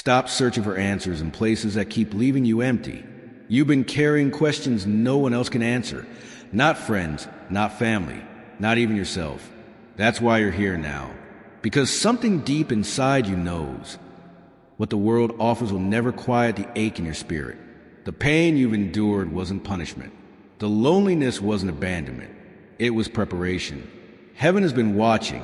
Stop searching for answers in places that keep leaving you empty. You've been carrying questions no one else can answer. Not friends, not family, not even yourself. That's why you're here now. Because something deep inside you knows. What the world offers will never quiet the ache in your spirit. The pain you've endured wasn't punishment. The loneliness wasn't abandonment. It was preparation. Heaven has been watching,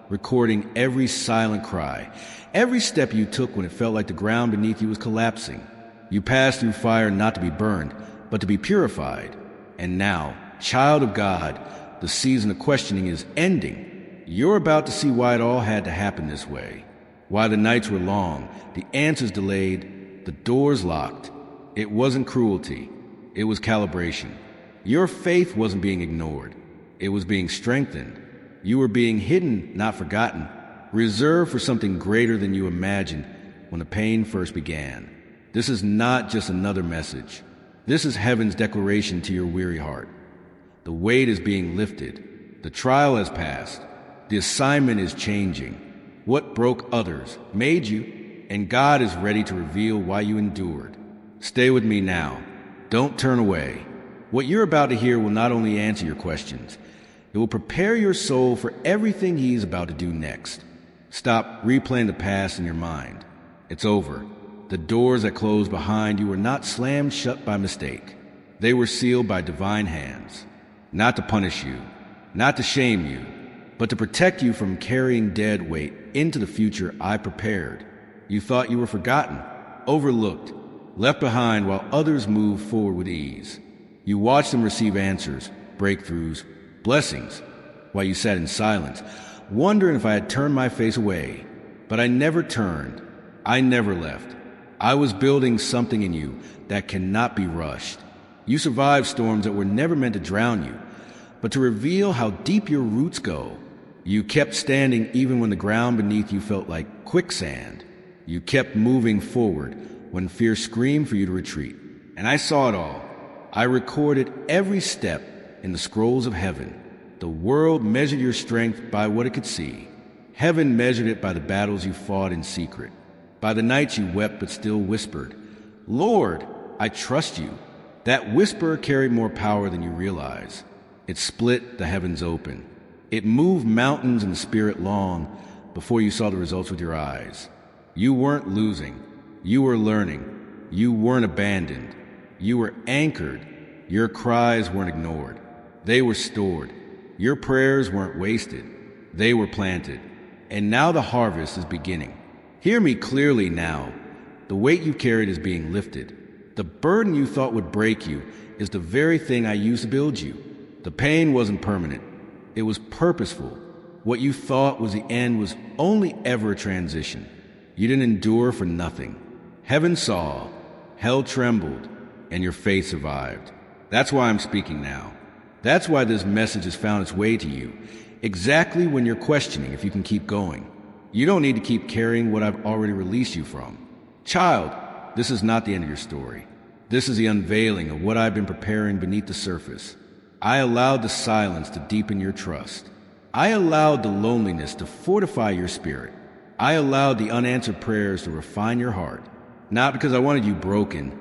recording every silent cry, every step you took when it felt like the ground beneath you was collapsing. You passed through fire not to be burned, but to be purified. And now, child of God, the season of questioning is ending. You're about to see why it all had to happen this way. Why the nights were long, the answers delayed, the doors locked. It wasn't cruelty. It was calibration. Your faith wasn't being ignored. It was being strengthened. You were being hidden, not forgotten, reserved for something greater than you imagined when the pain first began. This is not just another message. This is heaven's declaration to your weary heart. The weight is being lifted. The trial has passed. The assignment is changing. What broke others made you, and God is ready to reveal why you endured. Stay with me now. Don't turn away. What you're about to hear will not only answer your questions, it will prepare your soul for everything He's about to do next. Stop replaying the past in your mind. It's over. The doors that closed behind you were not slammed shut by mistake. They were sealed by divine hands, not to punish you, not to shame you, but to protect you from carrying dead weight into the future I prepared. You thought you were forgotten, overlooked, left behind while others moved forward with ease. You watched them receive answers, breakthroughs, blessings, while you sat in silence, wondering if I had turned my face away. But I never turned. I never left. I was building something in you that cannot be rushed. You survived storms that were never meant to drown you, but to reveal how deep your roots go. You kept standing even when the ground beneath you felt like quicksand. You kept moving forward when fear screamed for you to retreat. And I saw it all. I recorded every step in the scrolls of heaven. The world measured your strength by what it could see. Heaven measured it by the battles you fought in secret, by the nights you wept but still whispered, "Lord, I trust you." That whisper carried more power than you realize. It split the heavens open. It moved mountains in the spirit long before you saw the results with your eyes. You weren't losing. You were learning. You weren't abandoned. You were anchored. Your cries weren't ignored. They were stored. Your prayers weren't wasted. They were planted. And now the harvest is beginning. Hear me clearly now. The weight you carried is being lifted. The burden you thought would break you is the very thing I used to build you. The pain wasn't permanent. It was purposeful. What you thought was the end was only ever a transition. You didn't endure for nothing. Heaven saw, hell trembled, and your faith survived. That's why I'm speaking now. That's why this message has found its way to you, exactly when you're questioning if you can keep going. You don't need to keep carrying what I've already released you from. Child, this is not the end of your story. This is the unveiling of what I've been preparing beneath the surface. I allowed the silence to deepen your trust. I allowed the loneliness to fortify your spirit. I allowed the unanswered prayers to refine your heart. Not because I wanted you broken,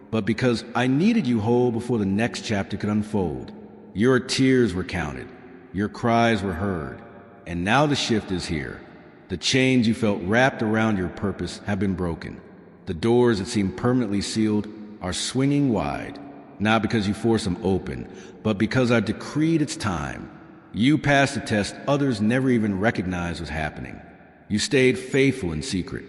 but because I needed you whole before the next chapter could unfold. Your tears were counted. Your cries were heard. And now the shift is here. The chains you felt wrapped around your purpose have been broken. The doors that seemed permanently sealed are swinging wide, not because you forced them open, but because I've decreed it's time. You passed a test others never even recognized was happening. You stayed faithful in secret.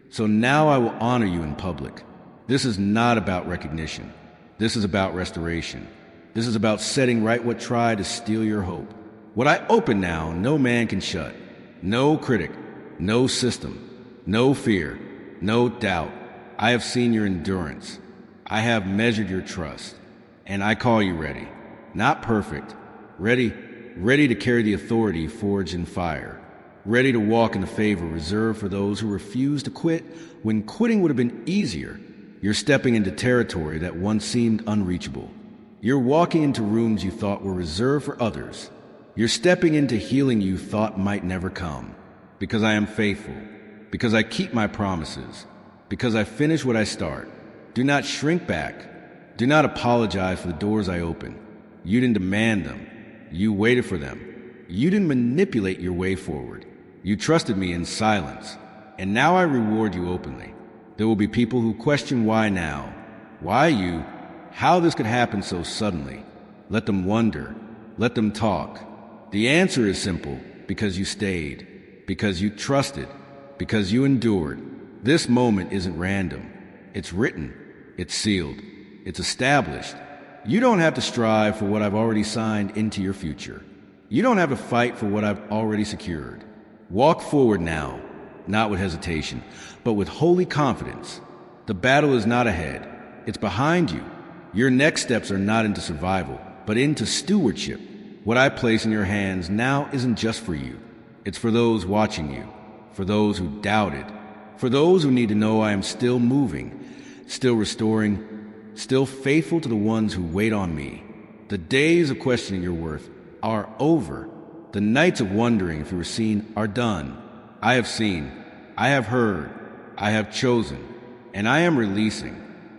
So now I will honor you in public. This is not about recognition. This is about restoration. This is about setting right what tried to steal your hope. What I open now, no man can shut. No critic, no system, no fear, no doubt. I have seen your endurance. I have measured your trust. And I call you ready. Not perfect. Ready to carry the authority forged in fire. Ready to walk in the favor reserved for those who refuse to quit when quitting would have been easier. You're stepping into territory that once seemed unreachable. You're walking into rooms you thought were reserved for others. You're stepping into healing you thought might never come. Because I am faithful. Because I keep my promises. Because I finish what I start. Do not shrink back. Do not apologize for the doors I open. You didn't demand them. You waited for them. You didn't manipulate your way forward. You trusted me in silence. And now I reward you openly. There will be people who question why now, why you, how this could happen so suddenly. Let them wonder. Let them talk. The answer is simple: because you stayed, because you trusted, because you endured. This moment isn't random. It's written. It's sealed. It's established. You don't have to strive for what I've already signed into your future. You don't have to fight for what I've already secured. Walk forward now, not with hesitation, but with holy confidence. The battle is not ahead. It's behind you. Your next steps are not into survival, but into stewardship. What I place in your hands now isn't just for you. It's for those watching you, for those who doubted, for those who need to know I am still moving, still restoring, still faithful to the ones who wait on me. The days of questioning your worth are over. The nights of wondering if you were seen are done. I have seen, I have heard, I have chosen, and I am releasing.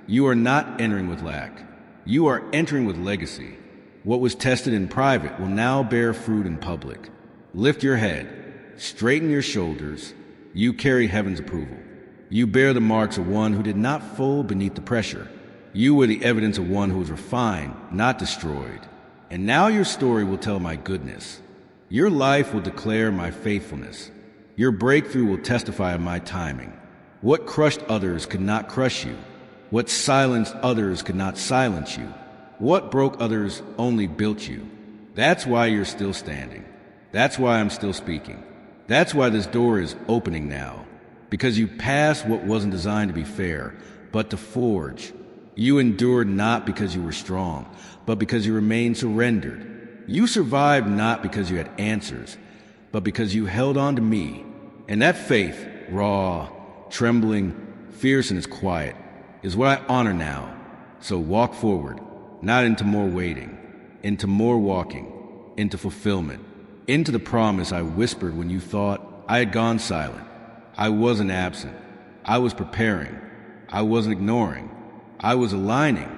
You are not entering with lack. You are entering with legacy. What was tested in private will now bear fruit in public. Lift your head, straighten your shoulders. You carry heaven's approval. You bear the marks of one who did not fold beneath the pressure. You were the evidence of one who was refined, not destroyed. And now your story will tell my goodness. Your life will declare my faithfulness. Your breakthrough will testify of my timing. What crushed others could not crush you. What silenced others could not silence you. What broke others only built you. That's why you're still standing. That's why I'm still speaking. That's why this door is opening now. Because you passed what wasn't designed to be fair, but to forge. You endured not because you were strong, but because you remained surrendered. You survived not because you had answers, but because you held on to me. And that faith, raw, trembling, fierce in its quiet, is what I honor now. So walk forward, not into more waiting, into more walking, into fulfillment, into the promise I whispered when you thought I had gone silent. I wasn't absent. I was preparing. I wasn't ignoring. I was aligning.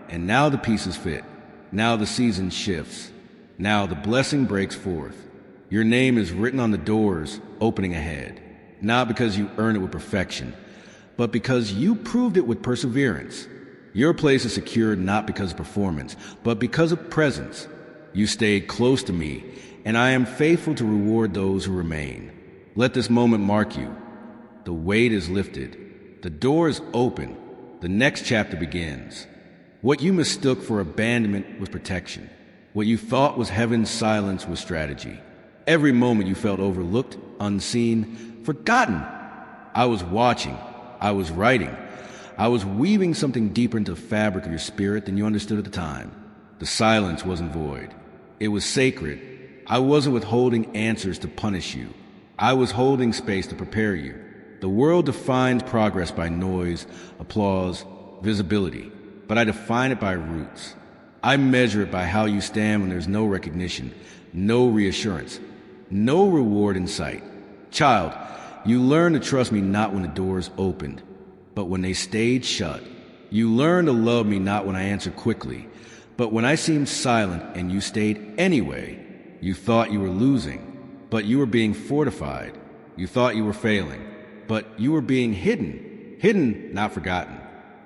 And now the pieces fit. Now the season shifts. Now the blessing breaks forth. Your name is written on the doors opening ahead, not because you earned it with perfection, but because you proved it with perseverance. Your place is secured not because of performance, but because of presence. You stayed close to me, and I am faithful to reward those who remain. Let this moment mark you. The weight is lifted. The door is open. The next chapter begins. What you mistook for abandonment was protection. What you thought was heaven's silence was strategy. Every moment you felt overlooked, unseen, forgotten. I was watching. I was writing. I was weaving something deeper into the fabric of your spirit than you understood at the time. The silence wasn't void. It was sacred. I wasn't withholding answers to punish you. I was holding space to prepare you. The world defines progress by noise, applause, visibility, but I define it by roots. I measure it by how you stand when there's no recognition, no reassurance, no reward in sight. Child, you learn to trust me not when the doors opened, but when they stayed shut. You learn to love me not when I answered quickly, but when I seemed silent and you stayed anyway. You thought you were losing, but you were being fortified. You thought you were failing, but you were being hidden. Hidden, not forgotten.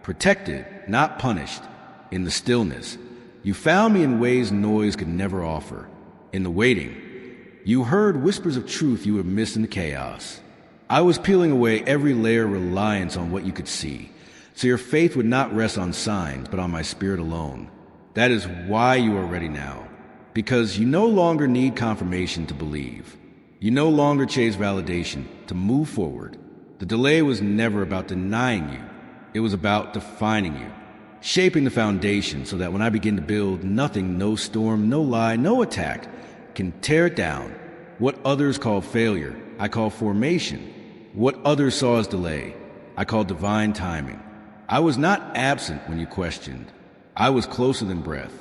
Protected, not punished. In the stillness, you found me in ways noise could never offer. In the waiting, you heard whispers of truth you would miss in the chaos. I was peeling away every layer of reliance on what you could see, so your faith would not rest on signs, but on my spirit alone. That is why you are ready now, because you no longer need confirmation to believe. You no longer chase validation to move forward. The delay was never about denying you. It was about defining you, shaping the foundation so that when I begin to build, nothing, no storm, no lie, no attack can tear it down. What others call failure, I call formation. What others saw as delay, I call divine timing. I was not absent when you questioned. I was closer than breath.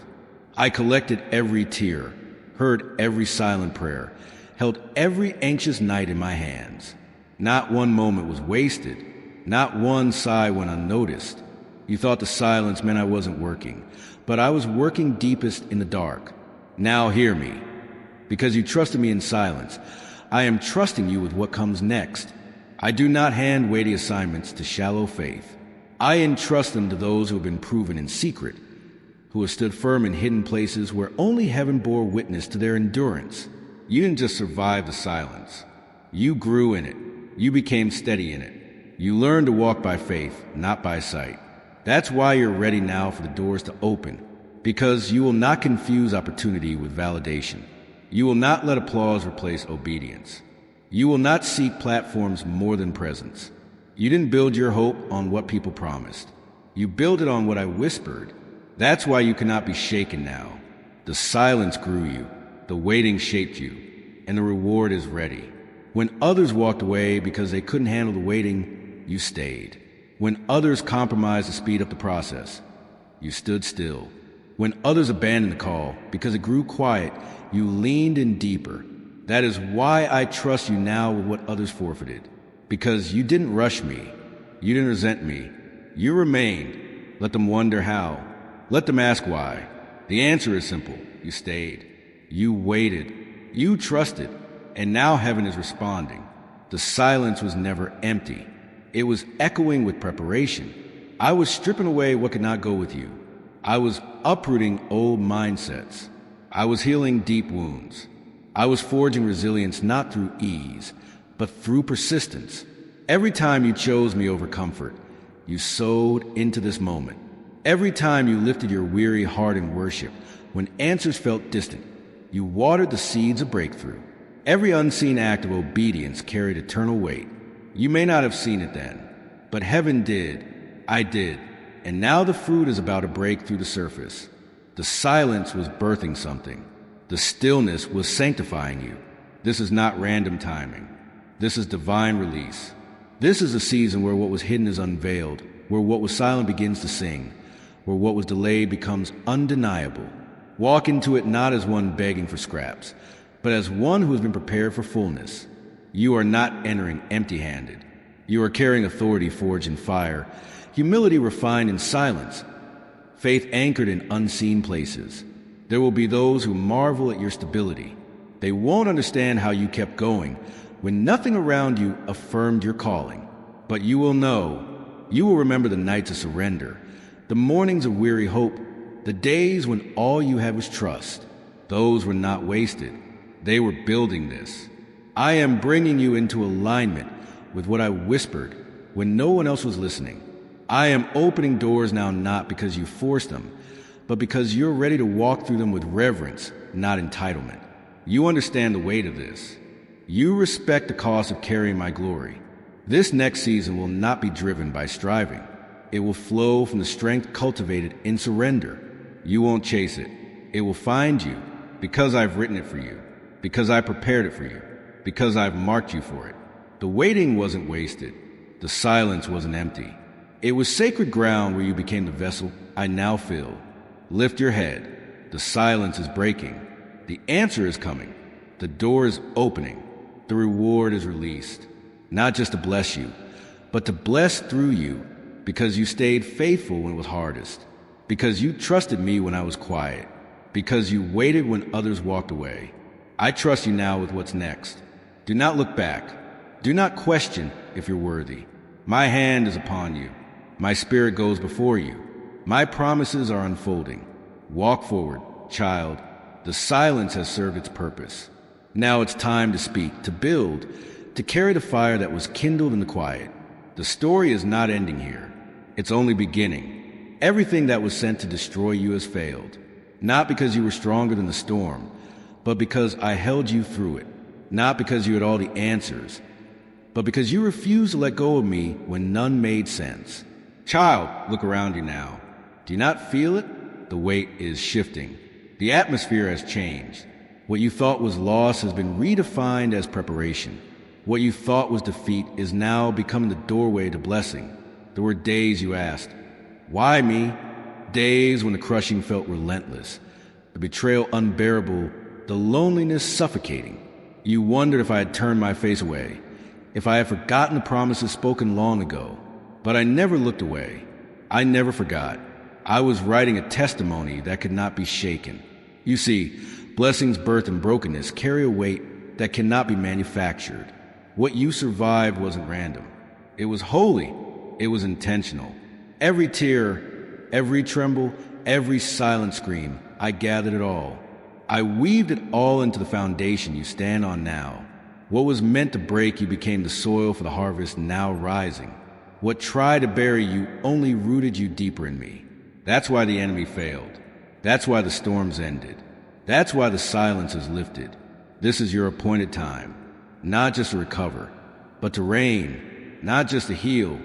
I collected every tear, heard every silent prayer, held every anxious night in my hands. Not one moment was wasted. Not one sigh went unnoticed. You thought the silence meant I wasn't working, but I was working deepest in the dark. Now hear me. Because you trusted me in silence, I am trusting you with what comes next. I do not hand weighty assignments to shallow faith. I entrust them to those who have been proven in secret, who have stood firm in hidden places where only heaven bore witness to their endurance. You didn't just survive the silence. You grew in it. You became steady in it. You learned to walk by faith, not by sight. That's why you're ready now for the doors to open, because you will not confuse opportunity with validation. You will not let applause replace obedience. You will not seek platforms more than presence. You didn't build your hope on what people promised. You build it on what I whispered. That's why you cannot be shaken now. The silence grew you, the waiting shaped you, and the reward is ready. When others walked away because they couldn't handle the waiting, you stayed. When others compromised to speed up the process, you stood still. When others abandoned the call because it grew quiet, you leaned in deeper. That is why I trust you now with what others forfeited. Because you didn't rush me. You didn't resent me. You remained. Let them wonder how. Let them ask why. The answer is simple. You stayed. You waited. You trusted. And now heaven is responding. The silence was never empty. It was echoing with preparation. I was stripping away what could not go with you. I was uprooting old mindsets. I was healing deep wounds. I was forging resilience not through ease, but through persistence. Every time you chose me over comfort, you sowed into this moment. Every time you lifted your weary heart in worship, when answers felt distant, you watered the seeds of breakthrough. Every unseen act of obedience carried eternal weight. You may not have seen it then, but heaven did. I did. And now the fruit is about to break through the surface. The silence was birthing something. The stillness was sanctifying you. This is not random timing. This is divine release. This is a season where what was hidden is unveiled, where what was silent begins to sing, where what was delayed becomes undeniable. Walk into it not as one begging for scraps, but as one who has been prepared for fullness. You are not entering empty-handed. You are carrying authority forged in fire, humility refined in silence, faith anchored in unseen places. There will be those who marvel at your stability. They won't understand how you kept going when nothing around you affirmed your calling. But you will know. You will remember the nights of surrender, the mornings of weary hope, the days when all you had was trust. Those were not wasted. They were building this. I am bringing you into alignment with what I whispered when no one else was listening. I am opening doors now not because you forced them, but because you're ready to walk through them with reverence, not entitlement. You understand the weight of this. You respect the cost of carrying my glory. This next season will not be driven by striving. It will flow from the strength cultivated in surrender. You won't chase it. It will find you because I've written it for you, because I prepared it for you, because I've marked you for it. The waiting wasn't wasted. The silence wasn't empty. It was sacred ground where you became the vessel I now fill. Lift your head. The silence is breaking. The answer is coming. The door is opening. The reward is released. Not just to bless you, but to bless through you, because you stayed faithful when it was hardest, because you trusted me when I was quiet, because you waited when others walked away. I trust you now with what's next. Do not look back. Do not question if you're worthy. My hand is upon you. My spirit goes before you. My promises are unfolding. Walk forward, child. The silence has served its purpose. Now it's time to speak, to build, to carry the fire that was kindled in the quiet. The story is not ending here. It's only beginning. Everything that was sent to destroy you has failed. Not because you were stronger than the storm, but because I held you through it. Not because you had all the answers, but because you refused to let go of me when none made sense. Child, look around you now. Do you not feel it? The weight is shifting. The atmosphere has changed. What you thought was loss has been redefined as preparation. What you thought was defeat is now becoming the doorway to blessing. There were days you asked, why me? Days when the crushing felt relentless, the betrayal unbearable, the loneliness suffocating. You wondered if I had turned my face away, if I had forgotten the promises spoken long ago. But I never looked away. I never forgot. I was writing a testimony that could not be shaken. You see, blessings, birth, and brokenness carry a weight that cannot be manufactured. What you survived wasn't random. It was holy. It was intentional. Every tear, every tremble, every silent scream, I gathered it all. I weaved it all into the foundation you stand on now. What was meant to break you became the soil for the harvest now rising. What tried to bury you only rooted you deeper in me. That's why the enemy failed. That's why the storms ended. That's why the silence is lifted. This is your appointed time, not just to recover, but to reign, not just to heal,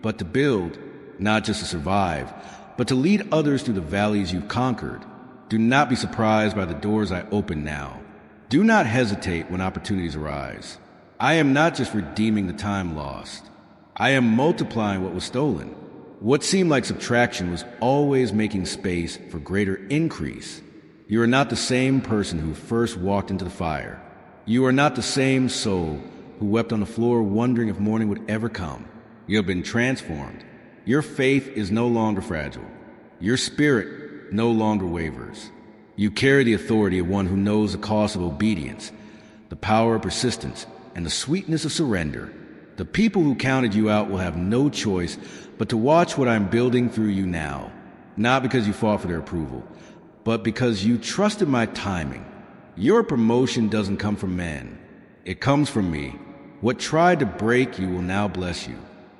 but to build, not just to survive, but to lead others through the valleys you've conquered. Do not be surprised by the doors I open now. Do not hesitate when opportunities arise. I am not just redeeming the time lost. I am multiplying what was stolen. What seemed like subtraction was always making space for greater increase. You are not the same person who first walked into the fire. You are not the same soul who wept on the floor wondering if morning would ever come. You have been transformed. Your faith is no longer fragile. Your spirit no longer wavers. You carry the authority of one who knows the cost of obedience, the power of persistence, and the sweetness of surrender. The people who counted you out will have no choice but to watch what I'm building through you now, not because you fought for their approval, but because you trusted my timing. Your promotion doesn't come from men. It comes from me. What tried to break you will now bless you.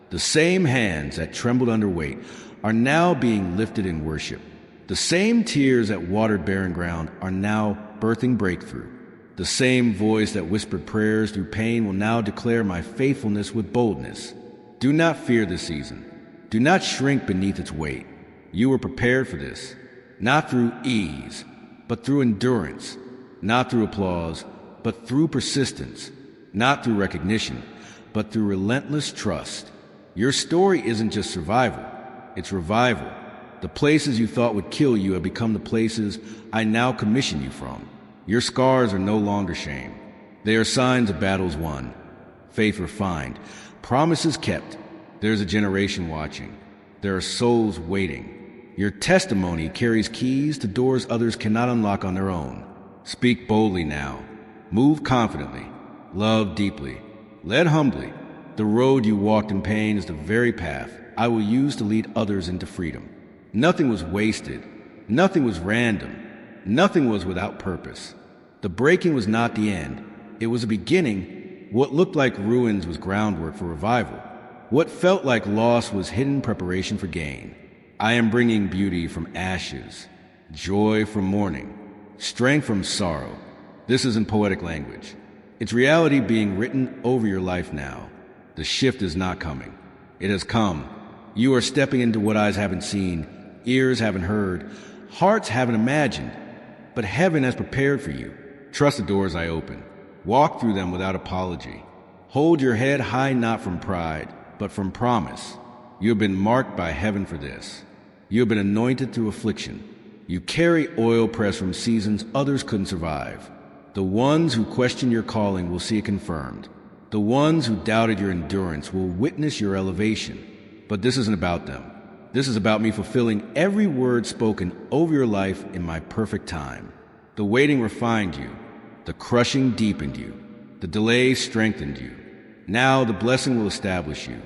The same hands that trembled under weight are now being lifted in worship. The same tears that watered barren ground are now birthing breakthrough. The same voice that whispered prayers through pain will now declare my faithfulness with boldness. Do not fear this season. Do not shrink beneath its weight. You were prepared for this, not through ease, but through endurance, not through applause, but through persistence, not through recognition, but through relentless trust. Your story isn't just survival, it's revival. The places you thought would kill you have become the places I now commission you from. Your scars are no longer shame. They are signs of battles won, faith refined, promises kept. There's a generation watching. There are souls waiting. Your testimony carries keys to doors others cannot unlock on their own. Speak boldly now. Move confidently. Love deeply. Led humbly. The road you walked in pain is the very path I will use to lead others into freedom. Nothing was wasted. Nothing was random. Nothing was without purpose. The breaking was not the end. It was a beginning. What looked like ruins was groundwork for revival. What felt like loss was hidden preparation for gain. I am bringing beauty from ashes, joy from mourning, strength from sorrow. This isn't poetic language. It's reality being written over your life now. The shift is not coming. It has come. You are stepping into what eyes haven't seen, ears haven't heard, hearts haven't imagined, but heaven has prepared for you. Trust the doors I open. Walk through them without apology. Hold your head high not from pride, but from promise. You have been marked by heaven for this. You have been anointed through affliction. You carry oil pressed from seasons others couldn't survive. The ones who question your calling will see it confirmed. The ones who doubted your endurance will witness your elevation. But this isn't about them. This is about me fulfilling every word spoken over your life in my perfect time. The waiting refined you. The crushing deepened you. The delay strengthened you. Now the blessing will establish you.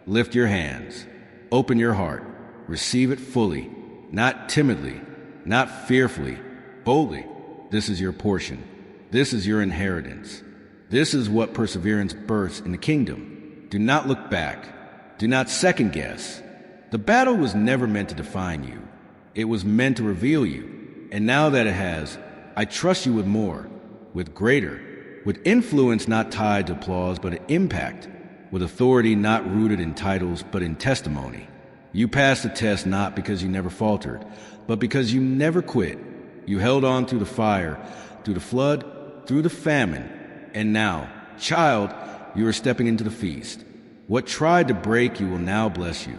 Lift your hands. Open your heart. Receive it fully, not timidly, not fearfully, boldly. This is your portion. This is your inheritance. This is what perseverance births in the kingdom. Do not look back. Do not second guess. The battle was never meant to define you. It was meant to reveal you. And now that it has, I trust you with more, with greater, with influence not tied to applause but impact, with authority not rooted in titles but in testimony. You passed the test not because you never faltered, but because you never quit. You held on through the fire, through the flood, through the famine. And now, child, you are stepping into the feast. What tried to break you will now bless you.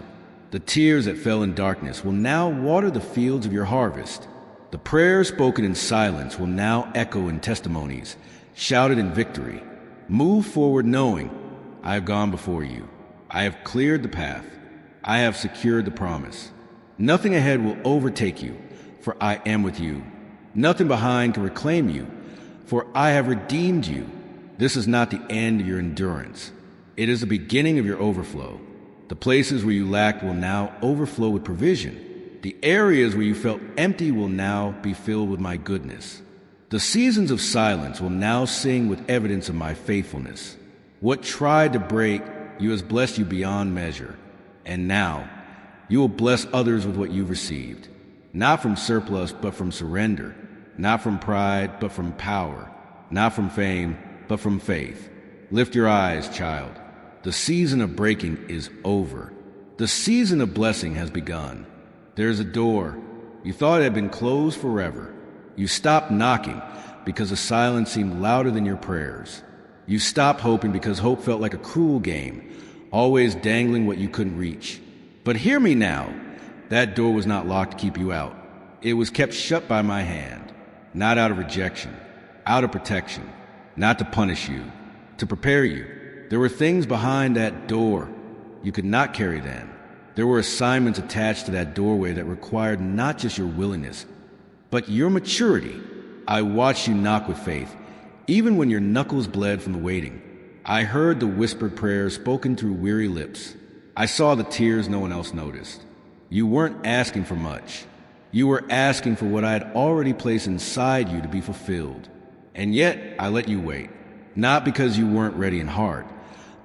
The tears that fell in darkness will now water the fields of your harvest. The prayers spoken in silence will now echo in testimonies, shouted in victory. Move forward knowing, I have gone before you. I have cleared the path. I have secured the promise. Nothing ahead will overtake you, for I am with you. Nothing behind can reclaim you, for I have redeemed you. This is not the end of your endurance. It is the beginning of your overflow. The places where you lacked will now overflow with provision. The areas where you felt empty will now be filled with my goodness. The seasons of silence will now sing with evidence of my faithfulness. What tried to break you has blessed you beyond measure. And now, you will bless others with what you've received. Not from surplus, but from surrender. Not from pride, but from power. Not from fame, but from faith. Lift your eyes, child. The season of breaking is over. The season of blessing has begun. There is a door. You thought it had been closed forever. You stopped knocking because the silence seemed louder than your prayers. You stopped hoping because hope felt like a cruel game, always dangling what you couldn't reach. But hear me now. That door was not locked to keep you out. It was kept shut by my hand, not out of rejection, out of protection, not to punish you, to prepare you. There were things behind that door. You could not carry them. There were assignments attached to that doorway that required not just your willingness, but your maturity. I watched you knock with faith, even when your knuckles bled from the waiting. I heard the whispered prayers spoken through weary lips. I saw the tears no one else noticed. You weren't asking for much. You were asking for what I had already placed inside you to be fulfilled. And yet, I let you wait. Not because you weren't ready in heart,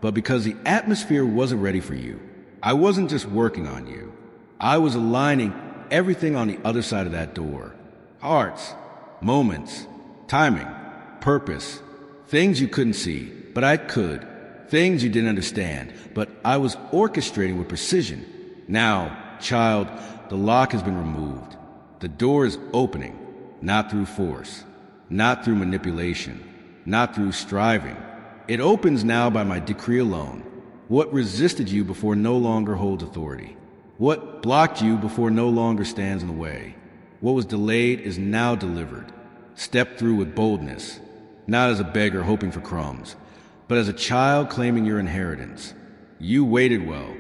but because the atmosphere wasn't ready for you. I wasn't just working on you. I was aligning everything on the other side of that door. Hearts, moments, timing, purpose, things you couldn't see, but I could. Things you didn't understand, but I was orchestrating with precision. Now, child, the lock has been removed. The door is opening, not through force, not through manipulation, not through striving. It opens now by my decree alone. What resisted you before no longer holds authority. What blocked you before no longer stands in the way. What was delayed is now delivered. Step through with boldness, not as a beggar hoping for crumbs, but as a child claiming your inheritance. You waited well.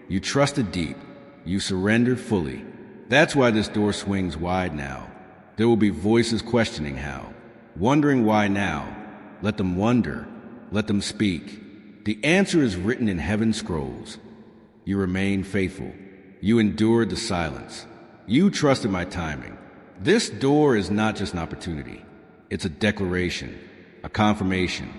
You trusted deep. You surrendered fully. That's why this door swings wide now. There will be voices questioning how, wondering why now. Let them wonder. Let them speak. The answer is written in heaven's scrolls. You remained faithful. You endured the silence. You trusted my timing. This door is not just an opportunity. It's a declaration, a confirmation,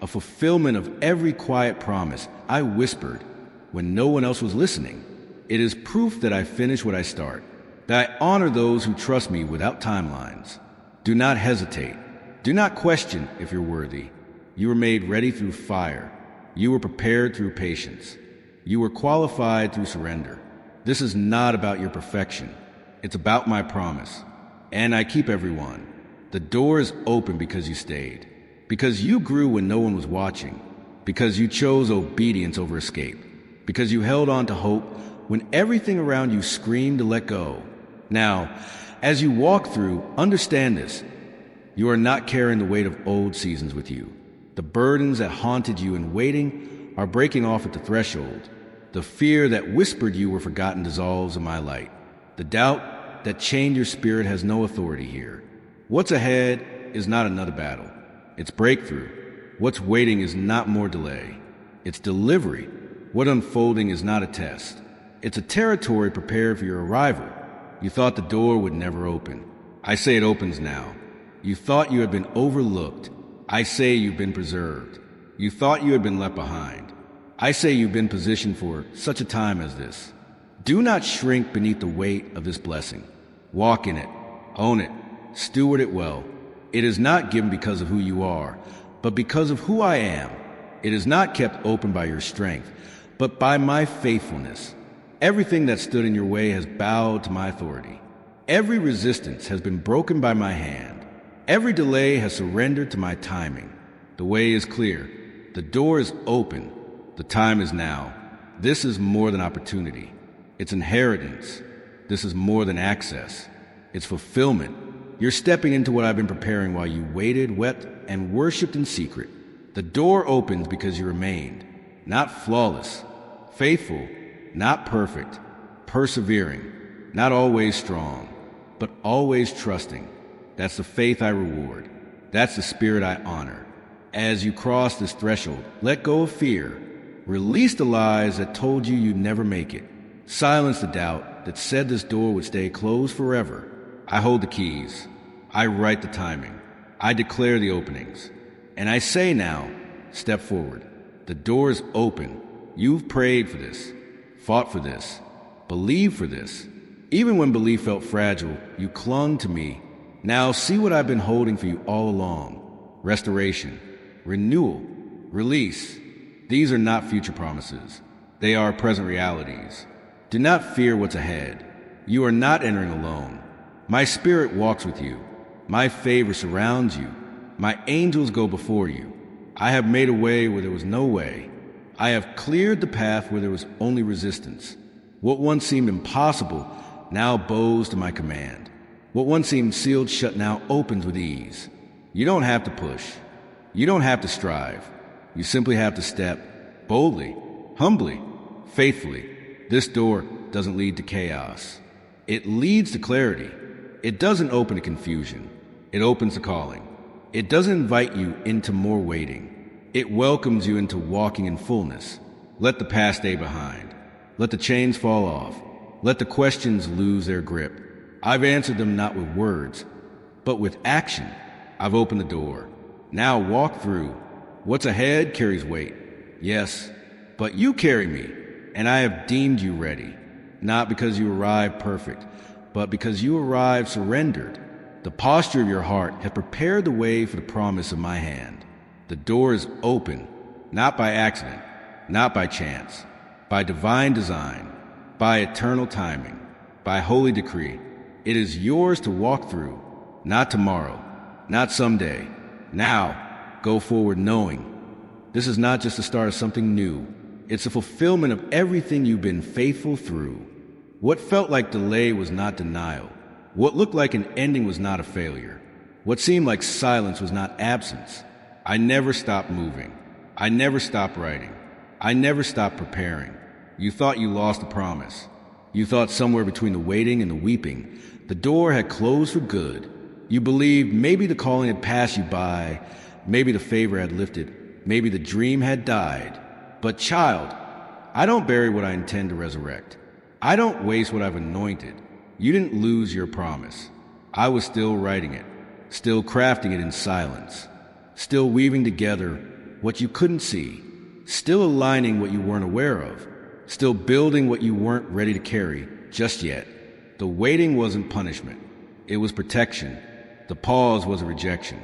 a fulfillment of every quiet promise I whispered when no one else was listening. It is proof that I finish what I start, that I honor those who trust me without timelines. Do not hesitate. Do not question if you're worthy. You were made ready through fire. You were prepared through patience. You were qualified through surrender. This is not about your perfection. It's about my promise. And I keep everyone. The door is open because you stayed. Because you grew when no one was watching. Because you chose obedience over escape. Because you held on to hope when everything around you screamed to let go. Now, as you walk through, understand this. You are not carrying the weight of old seasons with you. The burdens that haunted you in waiting are breaking off at the threshold. The fear that whispered you were forgotten dissolves in my light. The doubt that chained your spirit has no authority here. What's ahead is not another battle. It's breakthrough. What's waiting is not more delay. It's delivery. What unfolding is not a test. It's a territory prepared for your arrival. You thought the door would never open. I say it opens now. You thought you had been overlooked. I say you've been preserved. You thought you had been left behind. I say you've been positioned for such a time as this. Do not shrink beneath the weight of this blessing. Walk in it. Own it. Steward it well. It is not given because of who you are, but because of who I am. It is not kept open by your strength, but by my faithfulness. Everything that stood in your way has bowed to my authority. Every resistance has been broken by my hand. Every delay has surrendered to my timing. The way is clear. The door is open. The time is now. This is more than opportunity. It's inheritance. This is more than access. It's fulfillment. You're stepping into what I've been preparing while you waited, wept, and worshiped in secret. The door opens because you remained. Not flawless. Faithful. Not perfect, persevering, not always strong, but always trusting. That's the faith I reward. That's the spirit I honor. As you cross this threshold, let go of fear. Release the lies that told you you'd never make it. Silence the doubt that said this door would stay closed forever. I hold the keys. I write the timing. I declare the openings. And I say now, step forward. The door is open. You've prayed for this, fought for this, believed for this. Even when belief felt fragile, you clung to me. Now see what I've been holding for you all along. Restoration, renewal, release. These are not future promises. They are present realities. Do not fear what's ahead. You are not entering alone. My spirit walks with you. My favor surrounds you. My angels go before you. I have made a way where there was no way. I have cleared the path where there was only resistance. What once seemed impossible now bows to my command. What once seemed sealed shut now opens with ease. You don't have to push. You don't have to strive. You simply have to step boldly, humbly, faithfully. This door doesn't lead to chaos. It leads to clarity. It doesn't open to confusion. It opens to calling. It doesn't invite you into more waiting. It welcomes you into walking in fullness. Let the past stay behind. Let the chains fall off. Let the questions lose their grip. I've answered them not with words, but with action. I've opened the door. Now walk through. What's ahead carries weight. Yes, but you carry me, and I have deemed you ready. Not because you arrived perfect, but because you arrived surrendered. The posture of your heart has prepared the way for the promise of my hand. The door is open, not by accident, not by chance, by divine design, by eternal timing, by holy decree. It is yours to walk through, not tomorrow, not someday. Now, go forward knowing this is not just the start of something new. It's the fulfillment of everything you've been faithful through. What felt like delay was not denial. What looked like an ending was not a failure. What seemed like silence was not absence. I never stopped moving. I never stopped writing. I never stopped preparing. You thought you lost the promise. You thought somewhere between the waiting and the weeping, the door had closed for good. You believed maybe the calling had passed you by, maybe the favor had lifted, maybe the dream had died. But child, I don't bury what I intend to resurrect. I don't waste what I've anointed. You didn't lose your promise. I was still writing it, still crafting it in silence, still weaving together what you couldn't see, still aligning what you weren't aware of, still building what you weren't ready to carry just yet. The waiting wasn't punishment. It was protection. The pause was a rejection.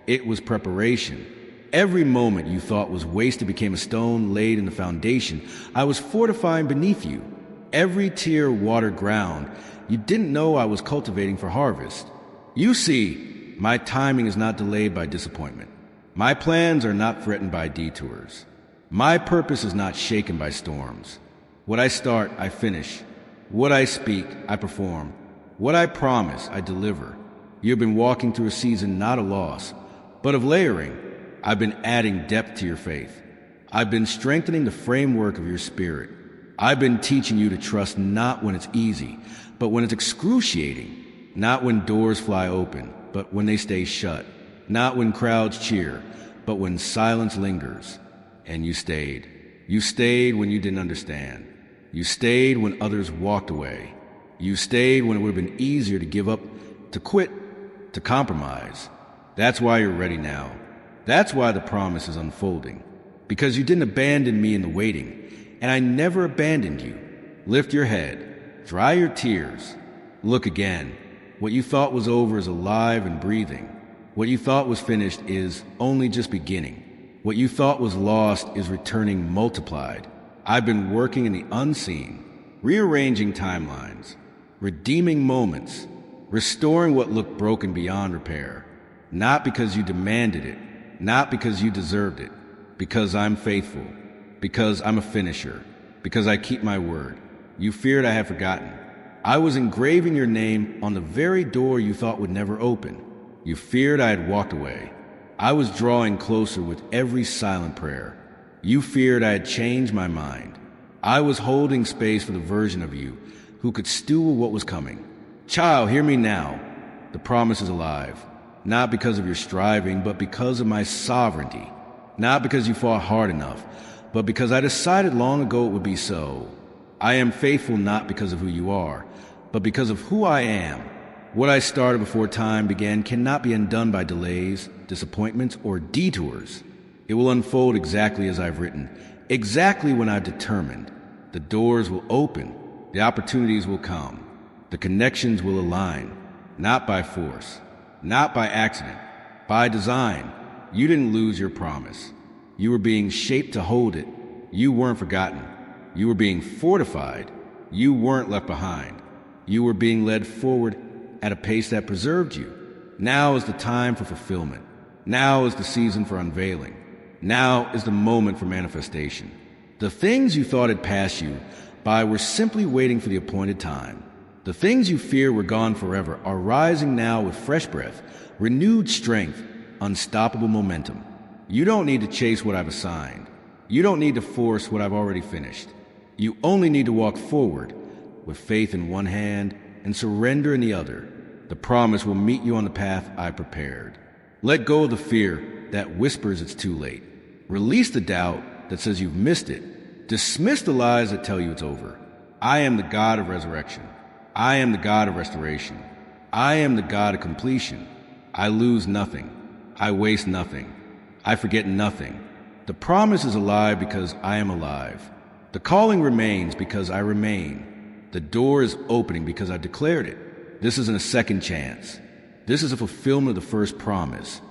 It was preparation. Every moment you thought was wasted became a stone laid in the foundation. I was fortifying beneath you. Every tear watered ground you didn't know I was cultivating for harvest. You see, my timing is not delayed by disappointment. My plans are not threatened by detours. My purpose is not shaken by storms. What I start, I finish. What I speak, I perform. What I promise, I deliver. You've been walking through a season not of loss, but of layering. I've been adding depth to your faith. I've been strengthening the framework of your spirit. I've been teaching you to trust not when it's easy, but when it's excruciating. Not when doors fly open, but when they stay shut. Not when crowds cheer, but when silence lingers. And you stayed. You stayed when you didn't understand. You stayed when others walked away. You stayed when it would have been easier to give up, to quit, to compromise. That's why you're ready now. That's why the promise is unfolding. Because you didn't abandon me in the waiting, and I never abandoned you. Lift your head. Dry your tears. Look again. What you thought was over is alive and breathing. What you thought was finished is only just beginning. What you thought was lost is returning multiplied. I've been working in the unseen, rearranging timelines, redeeming moments, restoring what looked broken beyond repair. Not because you demanded it, not because you deserved it, because I'm faithful, because I'm a finisher, because I keep my word. You feared I had forgotten. I was engraving your name on the very door you thought would never open. You feared I had walked away. I was drawing closer with every silent prayer. You feared I had changed my mind. I was holding space for the version of you who could stew with what was coming. Child, hear me now. The promise is alive, not because of your striving, but because of my sovereignty. Not because you fought hard enough, but because I decided long ago it would be so. I am faithful not because of who you are, but because of who I am. What I started before time began cannot be undone by delays, disappointments, or detours. It will unfold exactly as I've written, exactly when I've determined. The doors will open, the opportunities will come, the connections will align, not by force, not by accident, by design. You didn't lose your promise. You were being shaped to hold it. You weren't forgotten. You were being fortified. You weren't left behind. You were being led forward at a pace that preserved you. Now is the time for fulfillment. Now is the season for unveiling. Now is the moment for manifestation. The things you thought had passed you by were simply waiting for the appointed time. The things you feared were gone forever are rising now with fresh breath, renewed strength, unstoppable momentum. You don't need to chase what I've assigned. You don't need to force what I've already finished. You only need to walk forward with faith in one hand and surrender in the other. The promise will meet you on the path I prepared. Let go of the fear that whispers it's too late. Release the doubt that says you've missed it. Dismiss the lies that tell you it's over. I am the God of resurrection. I am the God of restoration. I am the God of completion. I lose nothing. I waste nothing. I forget nothing. The promise is alive because I am alive. The calling remains because I remain. The door is opening because I declared it. This isn't a second chance. This is a fulfillment of the first promise.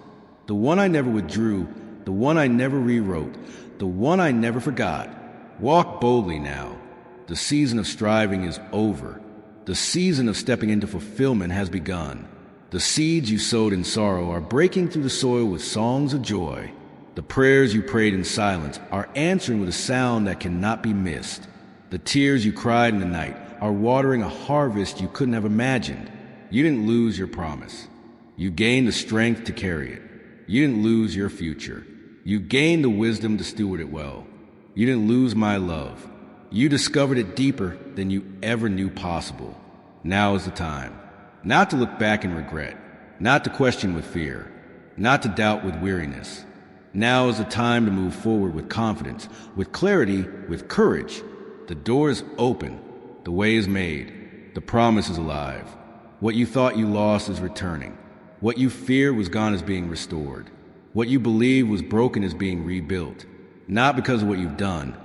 The one I never withdrew, the one I never rewrote, the one I never forgot. Walk boldly now. The season of striving is over. The season of stepping into fulfillment has begun. The seeds you sowed in sorrow are breaking through the soil with songs of joy. The prayers you prayed in silence are answering with a sound that cannot be missed. The tears you cried in the night are watering a harvest you couldn't have imagined. You didn't lose your promise. You gained the strength to carry it. You didn't lose your future. You gained the wisdom to steward it well. You didn't lose my love. You discovered it deeper than you ever knew possible. Now is the time. Not to look back in regret, not to question with fear, not to doubt with weariness. Now is the time to move forward with confidence, with clarity, with courage. The door is open. The way is made. The promise is alive. What you thought you lost is returning. What you feared was gone is being restored. What you believed was broken is being rebuilt. Not because of what you've done,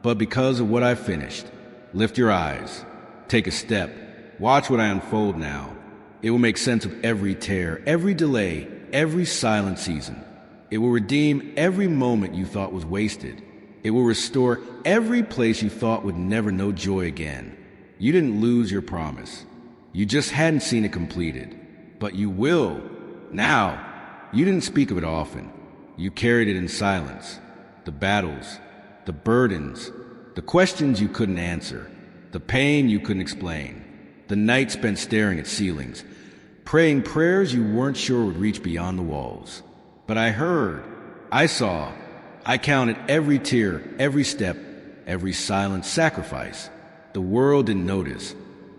but because of what I've finished. Lift your eyes. Take a step. Watch what I unfold now. It will make sense of every tear, every delay, every silent season. It will redeem every moment you thought was wasted. It will restore every place you thought would never know joy again. You didn't lose your promise. You just hadn't seen it completed. But you will. Now. You didn't speak of it often. You carried it in silence. The battles, the burdens, the questions you couldn't answer, the pain you couldn't explain, the night spent staring at ceilings, praying prayers you weren't sure would reach beyond the walls. But I heard, I saw, I counted every tear, every step, every silent sacrifice. The world didn't notice,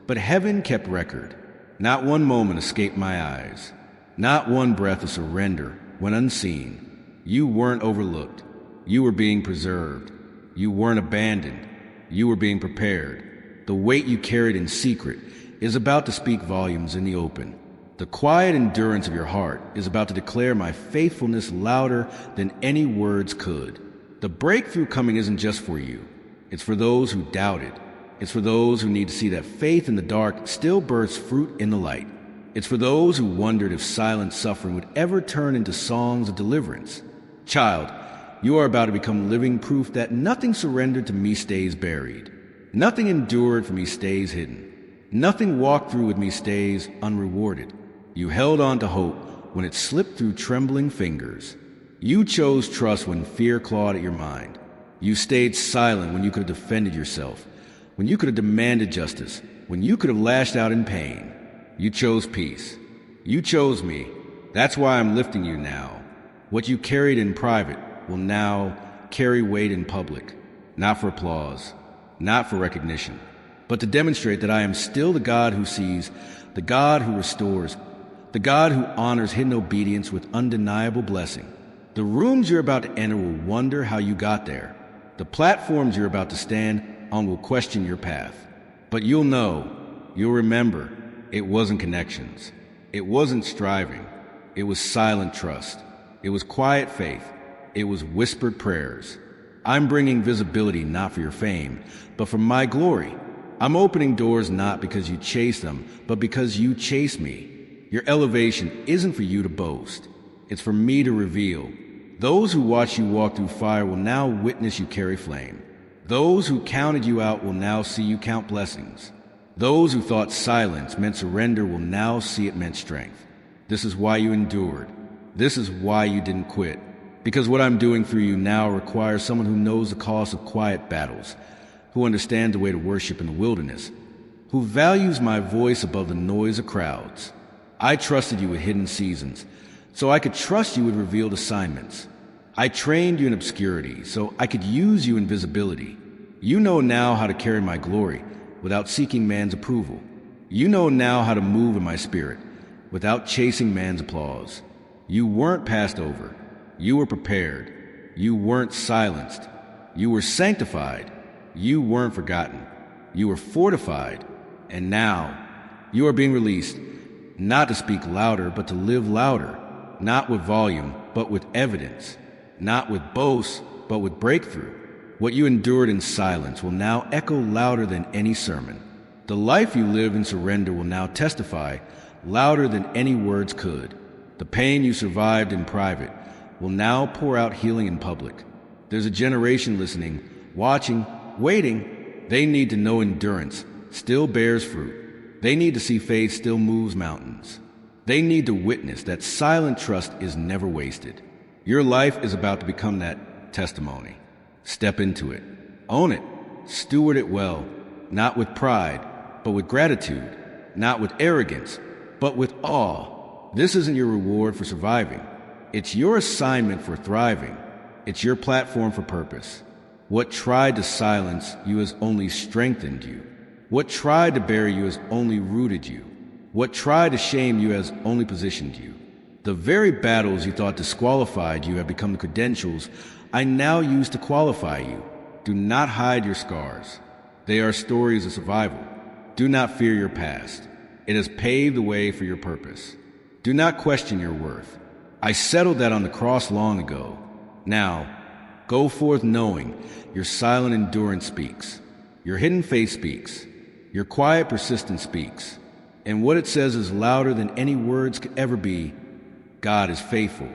but heaven kept record. Not one moment escaped my eyes. Not one breath of surrender went unseen. You weren't overlooked. You were being preserved. You weren't abandoned. You were being prepared. The weight you carried in secret is about to speak volumes in the open. The quiet endurance of your heart is about to declare my faithfulness louder than any words could. The breakthrough coming isn't just for you. It's for those who doubted. It's for those who need to see that faith in the dark still births fruit in the light. It's for those who wondered if silent suffering would ever turn into songs of deliverance. Child, you are about to become living proof that nothing surrendered to me stays buried. Nothing endured for me stays hidden. Nothing walked through with me stays unrewarded. You held on to hope when it slipped through trembling fingers. You chose trust when fear clawed at your mind. You stayed silent when you could have defended yourself, when you could have demanded justice, when you could have lashed out in pain. You chose peace. You chose me. That's why I'm lifting you now. What you carried in private will now carry weight in public, not for applause, not for recognition, but to demonstrate that I am still the God who sees, the God who restores, the God who honors hidden obedience with undeniable blessing. The rooms you're about to enter will wonder how you got there. The platforms you're about to stand on will question your path. But you'll know, you'll remember, it wasn't connections. It wasn't striving. It was silent trust. It was quiet faith. It was whispered prayers. I'm bringing visibility not for your fame, but for my glory. I'm opening doors not because you chase them, but because you chase me. Your elevation isn't for you to boast. It's for me to reveal. Those who watch you walk through fire will now witness you carry flame. Those who counted you out will now see you count blessings. Those who thought silence meant surrender will now see it meant strength. This is why you endured. This is why you didn't quit. Because what I'm doing through you now requires someone who knows the cost of quiet battles, who understands the way to worship in the wilderness, who values my voice above the noise of crowds. I trusted you with hidden seasons, so I could trust you with revealed assignments. I trained you in obscurity, so I could use you in visibility. You know now how to carry my glory without seeking man's approval. You know now how to move in my spirit without chasing man's applause. You weren't passed over. You were prepared. You weren't silenced. You were sanctified. You weren't forgotten. You were fortified. And now you are being released, not to speak louder, but to live louder. Not with volume, but with evidence. Not with boast, but with breakthrough. What you endured in silence will now echo louder than any sermon. The life you live in surrender will now testify louder than any words could. The pain you survived in private will now pour out healing in public. There's a generation listening, watching, waiting. They need to know endurance still bears fruit. They need to see faith still moves mountains. They need to witness that silent trust is never wasted. Your life is about to become that testimony. Step into it. Own it. Steward it well, not with pride, but with gratitude, not with arrogance, but with awe. This isn't your reward for surviving. It's your assignment for thriving. It's your platform for purpose. What tried to silence you has only strengthened you. What tried to bury you has only rooted you. What tried to shame you has only positioned you. The very battles you thought disqualified you have become the credentials I now use to qualify you. Do not hide your scars. They are stories of survival. Do not fear your past. It has paved the way for your purpose. Do not question your worth. I settled that on the cross long ago. Now, go forth knowing your silent endurance speaks. Your hidden faith speaks. Your quiet persistence speaks. And what it says is louder than any words could ever be. God is faithful.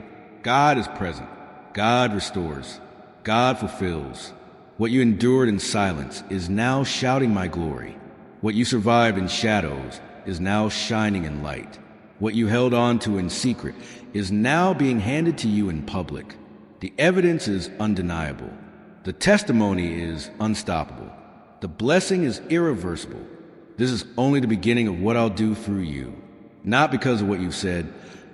God is present. God restores. God fulfills. What you endured in silence is now shouting my glory. What you survived in shadows is now shining in light. What you held on to in secret is now being handed to you in public. The evidence is undeniable. The testimony is unstoppable. The blessing is irreversible. This is only the beginning of what I'll do through you. Not because of what you've said,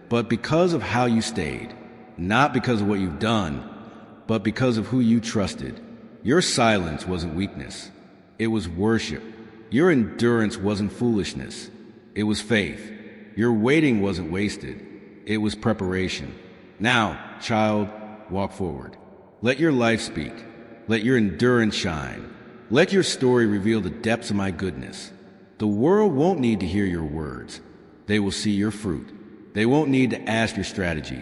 but because of how you stayed. Not because of what you've done, but because of who you trusted. Your silence wasn't weakness. It was worship. Your endurance wasn't foolishness. It was faith. Your waiting wasn't wasted. It was preparation. Now, child, walk forward. Let your life speak. Let your endurance shine. Let your story reveal the depths of my goodness. The world won't need to hear your words. They will see your fruit. They won't need to ask your strategy.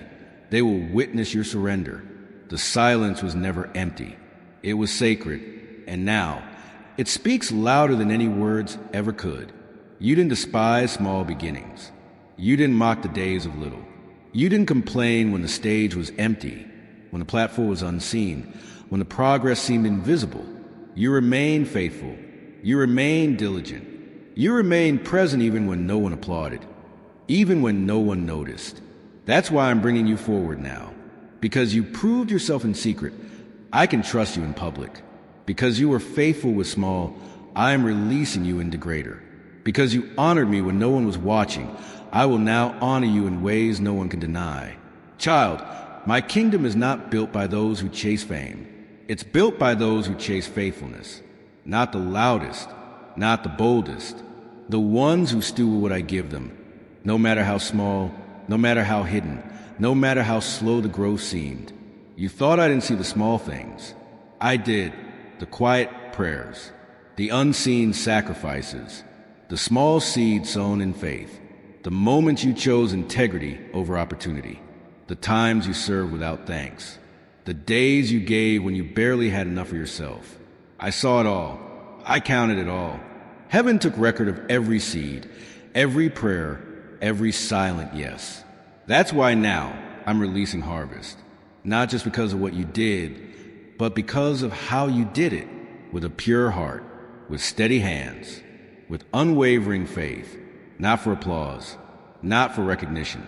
They will witness your surrender. The silence was never empty. It was sacred. And now, it speaks louder than any words ever could. You didn't despise small beginnings. You didn't mock the days of little. You didn't complain when the stage was empty, when the platform was unseen, when the progress seemed invisible. You remained faithful. You remained diligent. You remained present even when no one applauded, even when no one noticed. That's why I'm bringing you forward now. Because you proved yourself in secret, I can trust you in public. Because you were faithful with small, I am releasing you into greater. Because you honored me when no one was watching, I will now honor you in ways no one can deny. Child, my kingdom is not built by those who chase fame. It's built by those who chase faithfulness. Not the loudest, not the boldest. The ones who steward what I give them, no matter how small, no matter how hidden, no matter how slow the growth seemed. You thought I didn't see the small things. I did. The quiet prayers, the unseen sacrifices, the small seeds sown in faith, the moments you chose integrity over opportunity, the times you served without thanks, the days you gave when you barely had enough of yourself. I saw it all. I counted it all. Heaven took record of every seed, every prayer, every silent yes. That's why now I'm releasing harvest, not just because of what you did, but because of how you did it, with a pure heart, with steady hands, with unwavering faith, not for applause, not for recognition,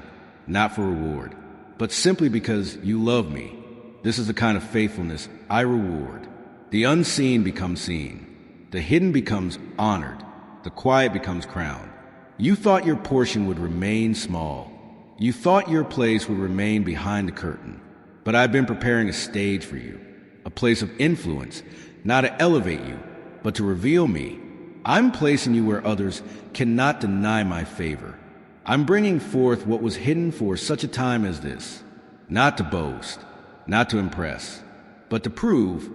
not for reward, but simply because you love me. This is the kind of faithfulness I reward. The unseen becomes seen. The hidden becomes honored. The quiet becomes crowned. You thought your portion would remain small. You thought your place would remain behind the curtain. But I've been preparing a stage for you, a place of influence, not to elevate you, but to reveal me. I'm placing you where others cannot deny my favor. I'm bringing forth what was hidden for such a time as this, not to boast, not to impress, but to prove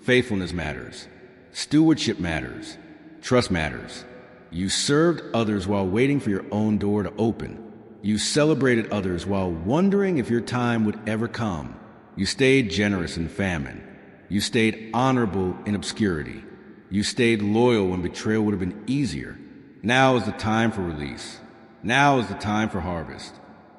faithfulness matters, stewardship matters, trust matters. You served others while waiting for your own door to open. You celebrated others while wondering if your time would ever come. You stayed generous in famine. You stayed honorable in obscurity. You stayed loyal when betrayal would have been easier. Now is the time for release. Now is the time for harvest.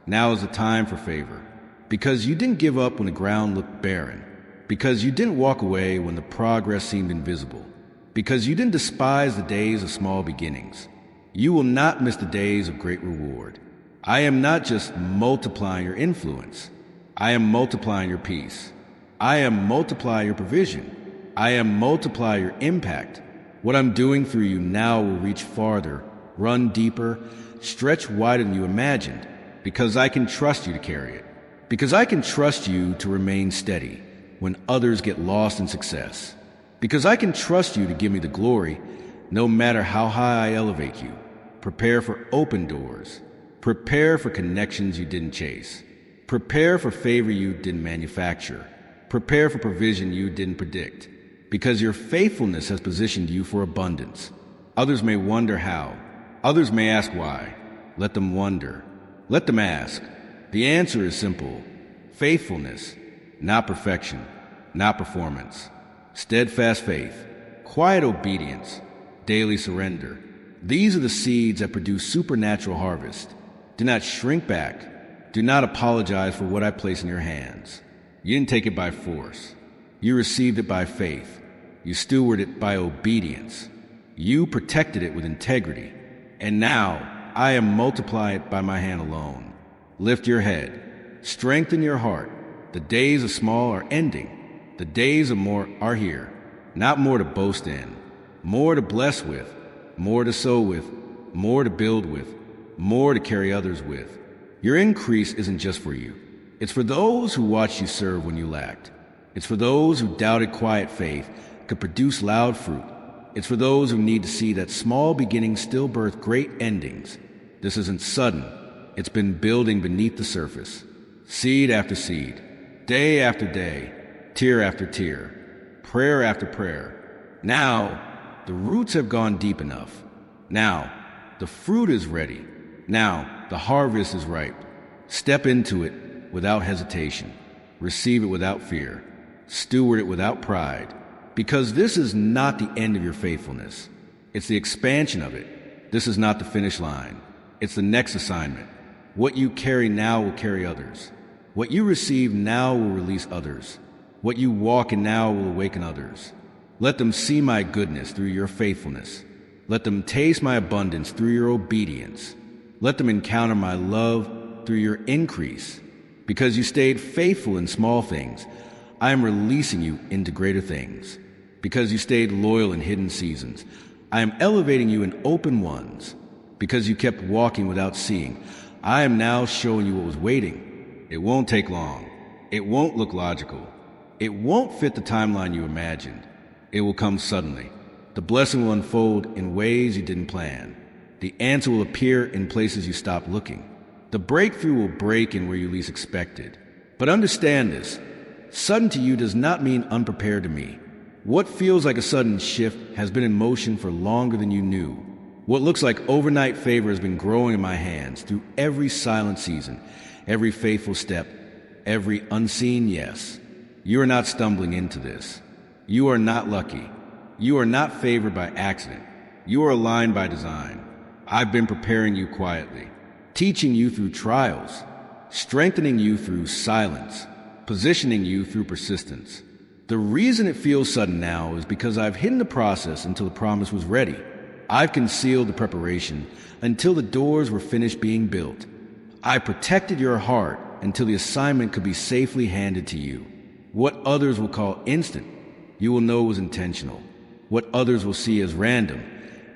Now is the time for favor. Because you didn't give up when the ground looked barren. Because you didn't walk away when the progress seemed invisible. Because you didn't despise the days of small beginnings. You will not miss the days of great reward. I am not just multiplying your influence. I am multiplying your peace. I am multiplying your provision. I am multiplying your impact. What I'm doing through you now will reach farther, run deeper, stretch wider than you imagined, because I can trust you to carry it. Because I can trust you to remain steady when others get lost in success. Because I can trust you to give me the glory, no matter how high I elevate you. Prepare for open doors. Prepare for connections you didn't chase. Prepare for favor you didn't manufacture. Prepare for provision you didn't predict. Because your faithfulness has positioned you for abundance. Others may wonder how. Others may ask why. Let them wonder. Let them ask. The answer is simple. Faithfulness, not perfection, not performance. Steadfast faith, quiet obedience, daily surrender. These are the seeds that produce supernatural harvest. Do not shrink back. Do not apologize for what I place in your hands. You didn't take it by force. You received it by faith. You stewarded it by obedience. You protected it with integrity. And now I am multiplying it by my hand alone. Lift your head. Strengthen your heart. The days of small are ending. The days of more are here. Not more to boast in. More to bless with. More to sow with. More to build with. More to carry others with. Your increase isn't just for you. It's for those who watched you serve when you lacked. It's for those who doubted quiet faith could produce loud fruit. It's for those who need to see that small beginnings still birth great endings. This isn't sudden. It's been building beneath the surface. Seed after seed. Day after day. Tear after tear. Prayer after prayer. Now, the roots have gone deep enough. Now, the fruit is ready. Now, the harvest is ripe. Step into it without hesitation. Receive it without fear. Steward it without pride. Because this is not the end of your faithfulness. It's the expansion of it. This is not the finish line. It's the next assignment. What you carry now will carry others. What you receive now will release others. What you walk in now will awaken others. Let them see my goodness through your faithfulness. Let them taste my abundance through your obedience. Let them encounter my love through your increase. Because you stayed faithful in small things, I am releasing you into greater things. Because you stayed loyal in hidden seasons, I am elevating you in open ones. Because you kept walking without seeing, I am now showing you what was waiting. It won't take long. It won't look logical. It won't fit the timeline you imagined. It will come suddenly. The blessing will unfold in ways you didn't plan. The answer will appear in places you stopped looking. The breakthrough will break in where you least expected. But understand this. Sudden to you does not mean unprepared to me. What feels like a sudden shift has been in motion for longer than you knew. What looks like overnight favor has been growing in my hands through every silent season, every faithful step, every unseen yes. You are not stumbling into this. You are not lucky. You are not favored by accident. You are aligned by design. I've been preparing you quietly, teaching you through trials, strengthening you through silence, positioning you through persistence. The reason it feels sudden now is because I've hidden the process until the promise was ready. I've concealed the preparation until the doors were finished being built. I protected your heart until the assignment could be safely handed to you. What others will call instant, you will know was intentional. What others will see as random,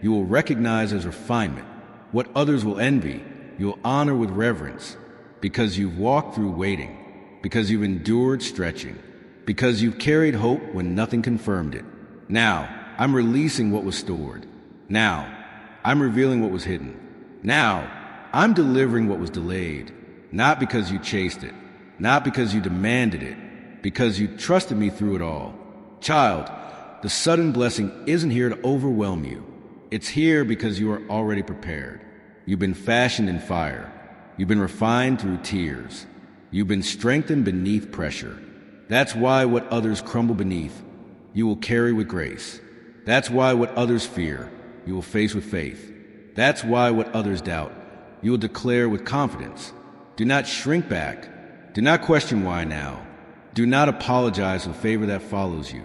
you will recognize as refinement. What others will envy, you will honor with reverence, because you've walked through waiting, because you've endured stretching, because you've carried hope when nothing confirmed it. Now, I'm releasing what was stored. Now, I'm revealing what was hidden. Now, I'm delivering what was delayed, not because you chased it, not because you demanded it, because you trusted me through it all. Child, the sudden blessing isn't here to overwhelm you. It's here because you are already prepared. You've been fashioned in fire. You've been refined through tears. You've been strengthened beneath pressure. That's why what others crumble beneath, you will carry with grace. That's why what others fear, you will face with faith. That's why what others doubt, you will declare with confidence. Do not shrink back. Do not question why now. Do not apologize for the favor that follows you.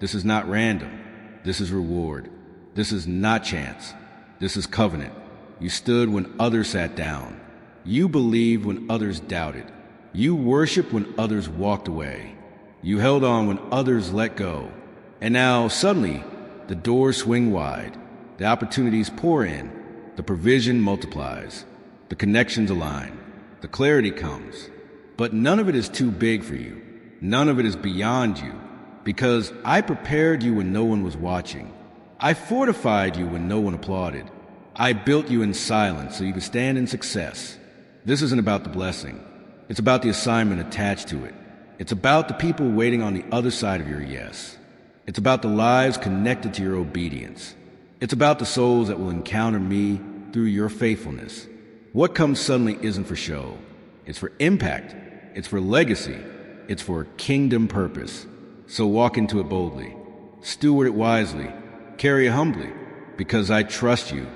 This is not random. This is reward. This is not chance. This is covenant. You stood when others sat down. You believed when others doubted. You worshiped when others walked away. You held on when others let go. And now, suddenly, the doors swing wide. The opportunities pour in. The provision multiplies. The connections align. The clarity comes. But none of it is too big for you. None of it is beyond you. Because I prepared you when no one was watching. I fortified you when no one applauded. I built you in silence so you could stand in success. This isn't about the blessing. It's about the assignment attached to it. It's about the people waiting on the other side of your yes. It's about the lives connected to your obedience. It's about the souls that will encounter me through your faithfulness. What comes suddenly isn't for show. It's for impact. It's for legacy. It's for kingdom purpose. So walk into it boldly. Steward it wisely. Carry it humbly. Because I trust you.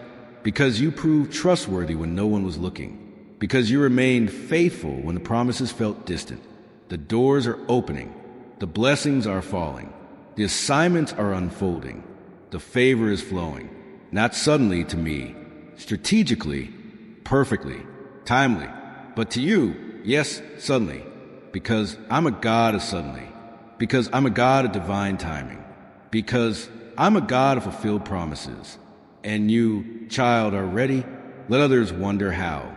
Because you proved trustworthy when no one was looking. Because you remained faithful when the promises felt distant. The doors are opening. The blessings are falling. The assignments are unfolding. The favor is flowing. Not suddenly to me. Strategically. Perfectly. Timely. But to you, yes, suddenly. Because I'm a God of suddenly. Because I'm a God of divine timing. Because I'm a God of fulfilled promises. And you, child, are ready? Let others wonder how.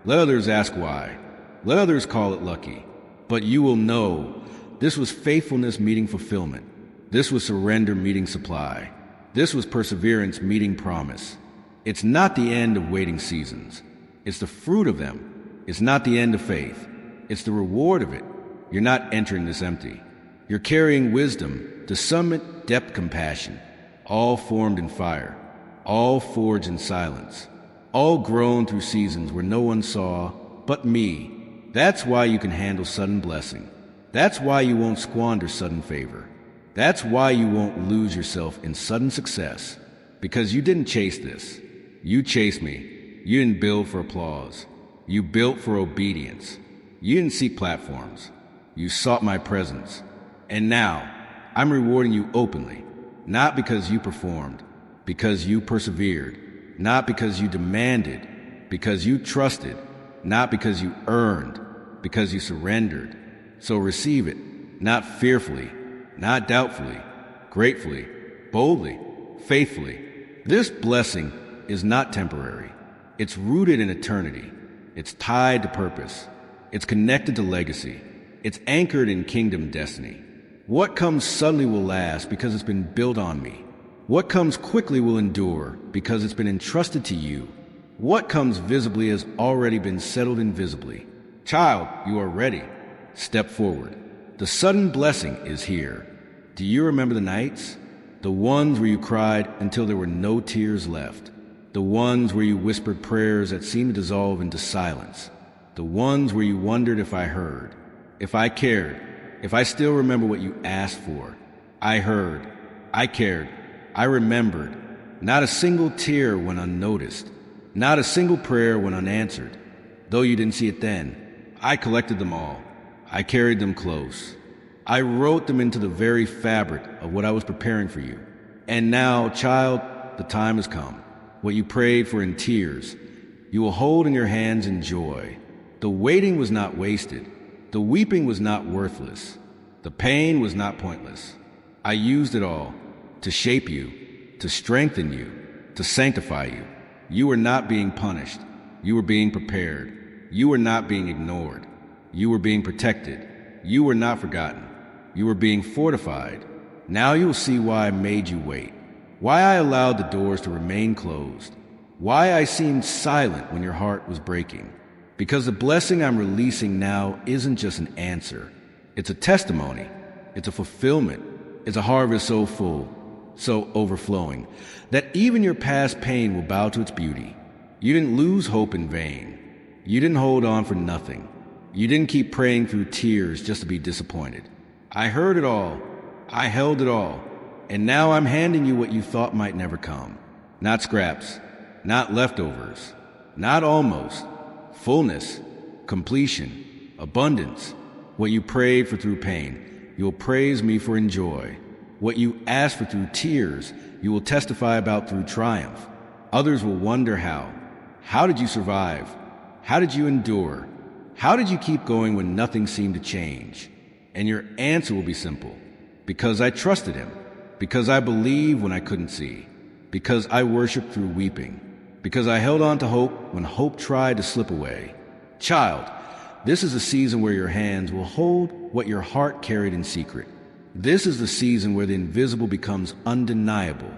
Let others ask why. Let others call it lucky. But you will know this was faithfulness meeting fulfillment. This was surrender meeting supply. This was perseverance meeting promise. It's not the end of waiting seasons. It's the fruit of them. It's not the end of faith. It's the reward of it. You're not entering this empty. You're carrying wisdom, discernment, depth, compassion, all formed in fire, all forged in silence, all grown through seasons where no one saw but me. That's why you can handle sudden blessing. That's why you won't squander sudden favor. That's why you won't lose yourself in sudden success. Because you didn't chase this. You chased me. You didn't build for applause. You built for obedience. You didn't seek platforms. You sought my presence. And now, I'm rewarding you openly. Not because you performed. Because you persevered. Not because you demanded. Because you trusted. Not because you earned. Because you surrendered. So receive it. Not fearfully. Not doubtfully. Gratefully. Boldly. Faithfully. This blessing is not temporary. It's rooted in eternity. It's tied to purpose. It's connected to legacy. It's anchored in kingdom destiny. What comes suddenly will last because it's been built on me. What comes quickly will endure because it's been entrusted to you. What comes visibly has already been settled invisibly. Child, you are ready. Step forward. The sudden blessing is here. Do you remember the nights? The ones where you cried until there were no tears left. The ones where you whispered prayers that seemed to dissolve into silence. The ones where you wondered if I heard, if I cared, if I still remember what you asked for. I heard, I cared, I remembered. Not a single tear went unnoticed. Not a single prayer went unanswered. Though you didn't see it then, I collected them all. I carried them close. I wrote them into the very fabric of what I was preparing for you. And now, child, the time has come. What you prayed for in tears, you will hold in your hands in joy. The waiting was not wasted. The weeping was not worthless. The pain was not pointless. I used it all to shape you, to strengthen you, to sanctify you. You were not being punished. You were being prepared. You were not being ignored. You were being protected. You were not forgotten. You were being fortified. Now you will see why I made you wait. Why I allowed the doors to remain closed. Why I seemed silent when your heart was breaking. Because the blessing I'm releasing now isn't just an answer. It's a testimony. It's a fulfillment. It's a harvest so full, so overflowing, that even your past pain will bow to its beauty. You didn't lose hope in vain. You didn't hold on for nothing. You didn't keep praying through tears just to be disappointed. I heard it all. I held it all. And now I'm handing you what you thought might never come. Not scraps. Not leftovers. Not almost. Fullness. Completion. Abundance. What you prayed for through pain, you will praise me for in joy. What you asked for through tears, you will testify about through triumph. Others will wonder how. How did you survive? How did you endure? How did you keep going when nothing seemed to change? And your answer will be simple. Because I trusted him. Because I believed when I couldn't see. Because I worshiped through weeping. Because I held on to hope when hope tried to slip away. Child, this is a season where your hands will hold what your heart carried in secret. This is the season where the invisible becomes undeniable.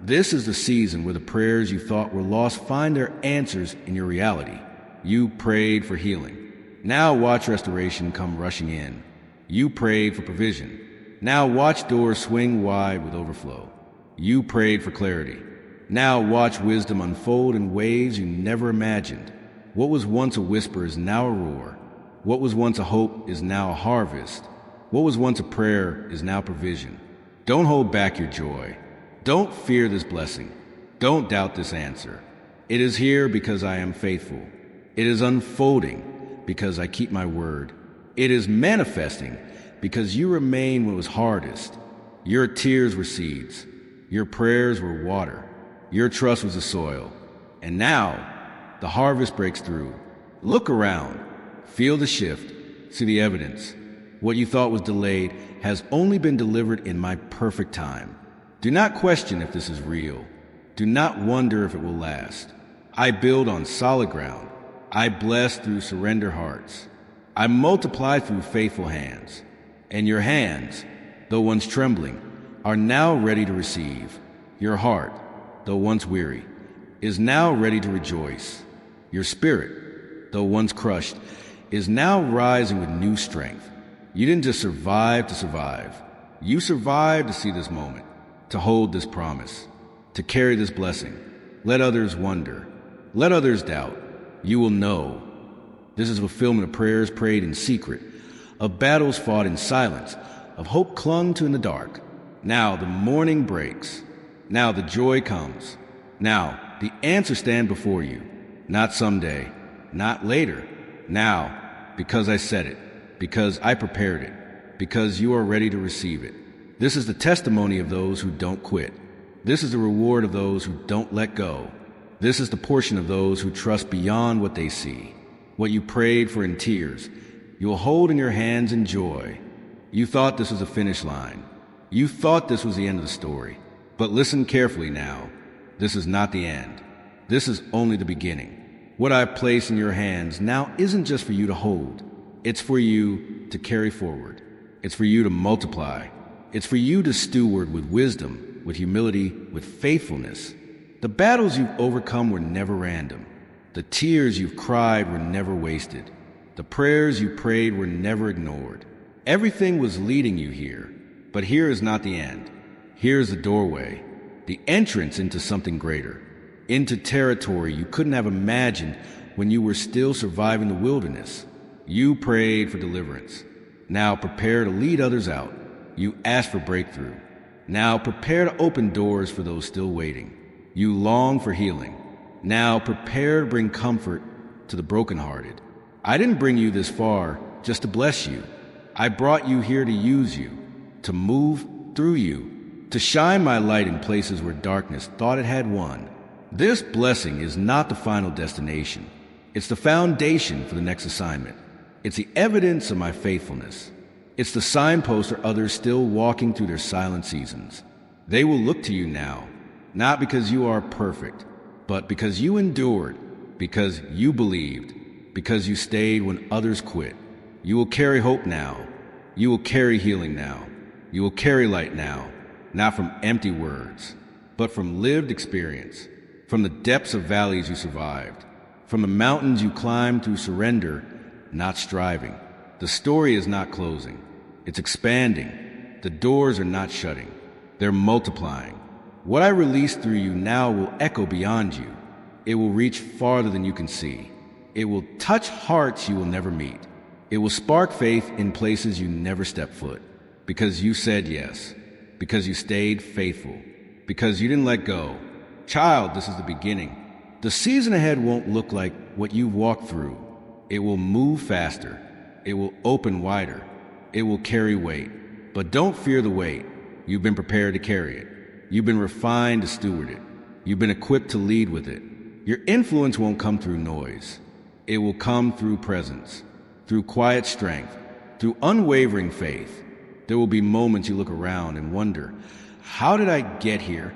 This is the season where the prayers you thought were lost find their answers in your reality. You prayed for healing. Now watch restoration come rushing in. You prayed for provision. Now watch doors swing wide with overflow. You prayed for clarity. Now watch wisdom unfold in ways you never imagined. What was once a whisper is now a roar. What was once a hope is now a harvest. What was once a prayer is now provision. Don't hold back your joy. Don't fear this blessing. Don't doubt this answer. It is here because I am faithful. It is unfolding because I keep my word. It is manifesting because you remain when it was hardest. Your tears were seeds. Your prayers were water. Your trust was the soil. And now, the harvest breaks through. Look around. Feel the shift. See the evidence. What you thought was delayed has only been delivered in my perfect time. Do not question if this is real. Do not wonder if it will last. I build on solid ground. I bless through surrender hearts. I multiply through faithful hands. And your hands, though once trembling, are now ready to receive. Your heart, though once weary, is now ready to rejoice. Your spirit, though once crushed, is now rising with new strength. You didn't just survive to survive. You survived to see this moment, to hold this promise, to carry this blessing. Let others wonder. Let others doubt. You will know. This is fulfillment of prayers prayed in secret, of battles fought in silence, of hope clung to in the dark. Now the morning breaks. Now the joy comes. Now the answers stand before you. Not someday, not later. Now, because I said it, because I prepared it, because you are ready to receive it. This is the testimony of those who don't quit. This is the reward of those who don't let go. This is the portion of those who trust beyond what they see. What you prayed for in tears, you will hold in your hands in joy. You thought this was a finish line. You thought this was the end of the story. But listen carefully now. This is not the end. This is only the beginning. What I place in your hands now isn't just for you to hold. It's for you to carry forward. It's for you to multiply. It's for you to steward with wisdom, with humility, with faithfulness. The battles you've overcome were never random. The tears you've cried were never wasted. The prayers you prayed were never ignored. Everything was leading you here, but here is not the end. Here is the doorway, the entrance into something greater, into territory you couldn't have imagined when you were still surviving the wilderness. You prayed for deliverance. Now prepare to lead others out. You asked for breakthrough. Now prepare to open doors for those still waiting. You long for healing. Now prepare to bring comfort to the brokenhearted. I didn't bring you this far just to bless you. I brought you here to use you, to move through you, to shine my light in places where darkness thought it had won. This blessing is not the final destination. It's the foundation for the next assignment. It's the evidence of my faithfulness. It's the signpost for others still walking through their silent seasons. They will look to you now, not because you are perfect, but because you endured, because you believed, because you stayed when others quit. You will carry hope now. You will carry healing now. You will carry light now, not from empty words, but from lived experience, from the depths of valleys you survived, from the mountains you climbed through surrender, not striving. The story is not closing. It's expanding. The doors are not shutting. They're multiplying. What I release through you now will echo beyond you. It will reach farther than you can see. It will touch hearts you will never meet. It will spark faith in places you never stepped foot. Because you said yes. Because you stayed faithful. Because you didn't let go. Child, this is the beginning. The season ahead won't look like what you've walked through. It will move faster. It will open wider. It will carry weight. But don't fear the weight. You've been prepared to carry it. You've been refined to steward it. You've been equipped to lead with it. Your influence won't come through noise. It will come through presence, through quiet strength, through unwavering faith. There will be moments you look around and wonder, how did I get here?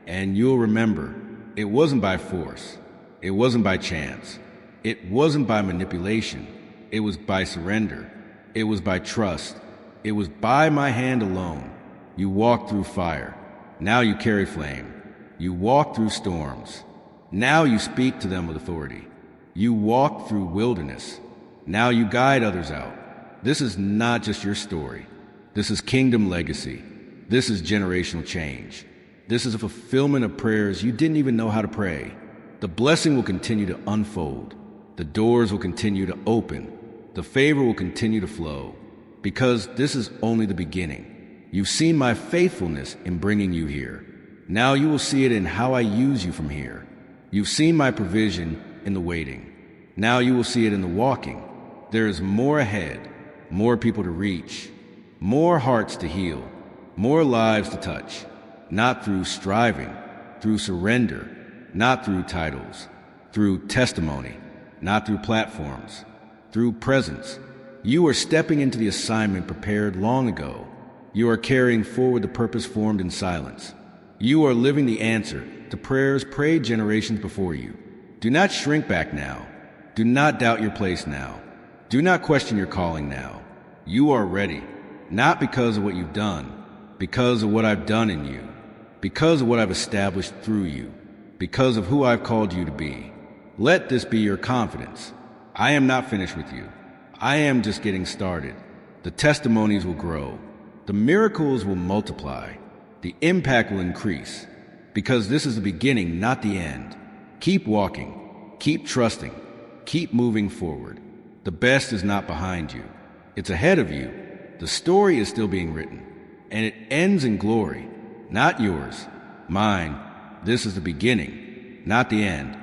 And you'll remember, it wasn't by force. It wasn't by chance. It wasn't by manipulation. It was by surrender. It was by trust. It was by my hand alone. You walked through fire. Now you carry flame. You walk through storms. Now you speak to them with authority. You walk through wilderness. Now you guide others out. This is not just your story. This is kingdom legacy. This is generational change. This is a fulfillment of prayers you didn't even know how to pray. The blessing will continue to unfold. The doors will continue to open. The favor will continue to flow. Because this is only the beginning. You've seen my faithfulness in bringing you here. Now you will see it in how I use you from here. You've seen my provision in the waiting. Now you will see it in the walking. There is more ahead, more people to reach, more hearts to heal, more lives to touch. Not through striving, through surrender, not through titles, through testimony, not through platforms, through presence. You are stepping into the assignment prepared long ago. You are carrying forward the purpose formed in silence. You are living the answer to prayers prayed generations before you. Do not shrink back now. Do not doubt your place now. Do not question your calling now. You are ready, not because of what you've done, because of what I've done in you, because of what I've established through you, because of who I've called you to be. Let this be your confidence. I am not finished with you. I am just getting started. The testimonies will grow. The miracles will multiply. The impact will increase. Because this is the beginning, not the end. Keep walking. Keep trusting. Keep moving forward. The best is not behind you. It's ahead of you. The story is still being written. And it ends in glory. Not yours. Mine. This is the beginning, not the end.